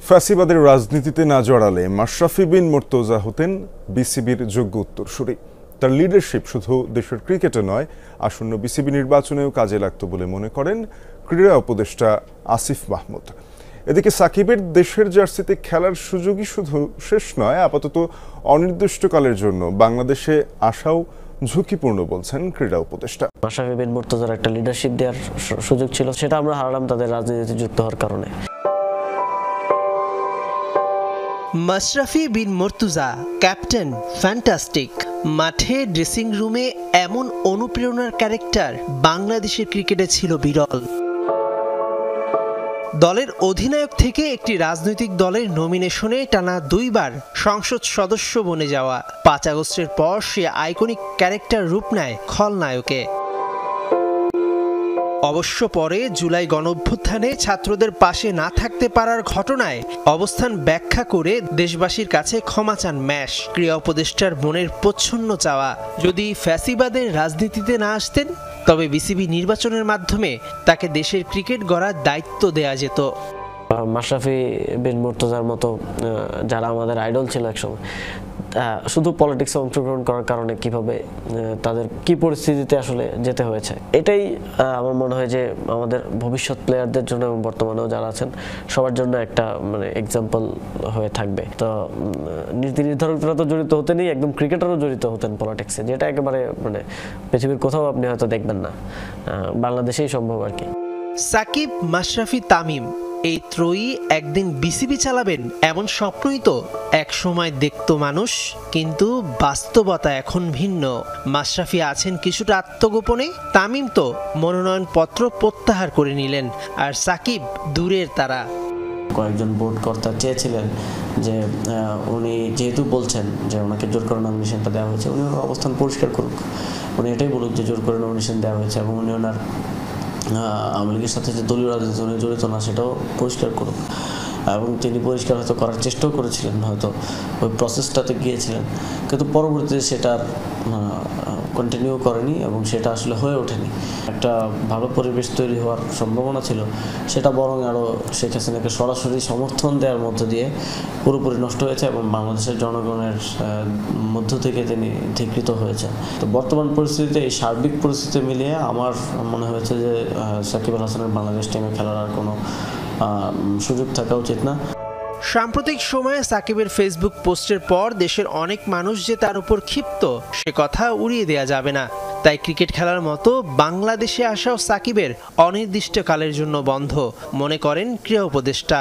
ফ্যাসিবাদের রাজনীতিতে না জড়ালে মাশরাফি বিন মুর্তজা হতেন বিসিবির যোগ্য উত্তরসূরি। তার লিডারশিপ শুধু দেশের ক্রিকেটে নয়, আসন্ন বিসিবি নির্বাচনেও কাজে লাগত বলে মনে করেন ক্রীড়া উপদেষ্টা আসিফ মাহমুদ। এদিকে সাকিবের দেশের জার্সিতে খেলার সুযোগই শুধু শেষ নয়, আপাতত অনির্দিষ্টকালের জন্য বাংলাদেশে আসাও ঝুঁকিপূর্ণ বলছেন ক্রীড়া উপদেষ্টা। মাশরাফি বিন মুর্তজার একটা লিডারশিপ দেওয়ার সুযোগ ছিল, সেটা আমরা হারালাম তাদের রাজনীতিতে যুক্ত হওয়ার কারণে। মাশরাফি বিন মুর্তজা ক্যাপ্টেন ফ্যান্টাস্টিক। মাঠে ড্রেসিং রুমে এমন অনুপ্রেরণার ক্যারেক্টার বাংলাদেশের ক্রিকেটে ছিল বিরল। দলের অধিনায়ক থেকে একটি রাজনৈতিক দলের নমিনেশনে টানা 2 বার সংসদ সদস্য বনে যাওয়া, 5 আগস্টের পর সে আইকনিক ক্যারেক্টার রূপ নেয় খলনায়কে। অবশ্য পরে জুলাই গণঅভ্যুত্থানে ছাত্রদের পাশে না থাকতে পারার ঘটনায় অবস্থান ব্যাখ্যা করে দেশবাসীর কাছে ক্ষমা চান ম্যাশ। ক্রীড়া উপদেষ্টার মনের প্রচ্ছন্ন চাওয়া, যদি ফ্যাসিবাদের রাজনীতিতে না আসতেন তবে বিসিবি নির্বাচনের মাধ্যমে তাকে দেশের ক্রিকেট গড়ার দায়িত্ব দেয়া যেত। মাশরাফি বিন মুর্তজার মতো যারা আমাদের আইডল ছিল একসময়, শুধু পলিটিক্সে অংশগ্রহণ করার কারণে কিভাবে তাদের কি পরিস্থিতিতে আসলে যেতে হয়েছে, এটাই আমার মনে হয় যে আমাদের ভবিষ্যৎ প্লেয়ারদের জন্য এবং বর্তমানেও যারা আছেন সবার জন্য একটা এক্সাম্পল হয়ে থাকবে। তো নীতি নির্ধারকরা তো জড়িত হতেনই, একদম ক্রিকেটারও জড়িত হতেন পলিটিক্সে, যেটা একেবারে পৃথিবীর কোথাও আপনি হয়তো দেখবেন না, বাংলাদেশেই সম্ভব আর কি। সাকিব, মাশরাফি, তামিম এই ত্রয়ী একদিন বিসিবি চালাবেন এমন স্বপ্নই তো এক সময় দেখত মানুষ, কিন্তু বাস্তবতা এখন ভিন্ন। মাশরাফি আছেন কিছুটা আত্মগোপনে, তামিম তো মনোনয়নপত্র প্রত্যাহার করে নিলেন, আর সাকিব দূরের তারা। কয়েকজন বোর্ড কর্তা চেয়েছিলেন যে উনি যেহেতু বলছেন যে ওনাকে জোর করে নমিনেশনটা দেওয়া হয়েছে, উনি ওনার অবস্থান পরিষ্কার করুক, উনি এটাই বলুক যে জোর করে নমিনেশন দেওয়া হয়েছে এবং উনি ওনার আওয়ামী লীগের সাথে যে দলীয় রাজনীতি জড়িত না সেটাও পরিষ্কার করুক। এবং তিনি পরিষ্কার হয়তো করার চেষ্টাও করেছিলেন, হয়তো ওই প্রসেসটাতে গিয়েছিলেন, কিন্তু পরবর্তীতে সেটা কন্টিনিউ করেনি এবং সেটা আসলে হয়ে ওঠেনি। একটা ভালো পরিবেশ তৈরি হওয়ার সম্ভাবনা ছিল, সেটা বরং আরও শেখ হাসিনাকে সরাসরি সমর্থন দেওয়ার মধ্য দিয়ে পুরোপুরি নষ্ট হয়েছে এবং বাংলাদেশের জনগণের মধ্য থেকে তিনি ধিকৃত হয়েছে। তো বর্তমান পরিস্থিতিতে, এই সার্বিক পরিস্থিতি মিলিয়ে আমার মনে হয়েছে যে সাকিব আল হাসানের বাংলাদেশ টিমে খেলার আর কোনো সুযোগ থাকা উচিত না। সাম্প্রতিক সময়ে সাকিবের ফেসবুক পোস্টের পর দেশের অনেক মানুষ যে তার উপর ক্ষিপ্ত, সে কথা উড়িয়ে দেয়া যাবে না। তাই ক্রিকেট খেলার মতো বাংলাদেশে আসাও সাকিবের অনির্দিষ্টকালের জন্য বন্ধ, মনে করেন ক্রীড়া উপদেষ্টা।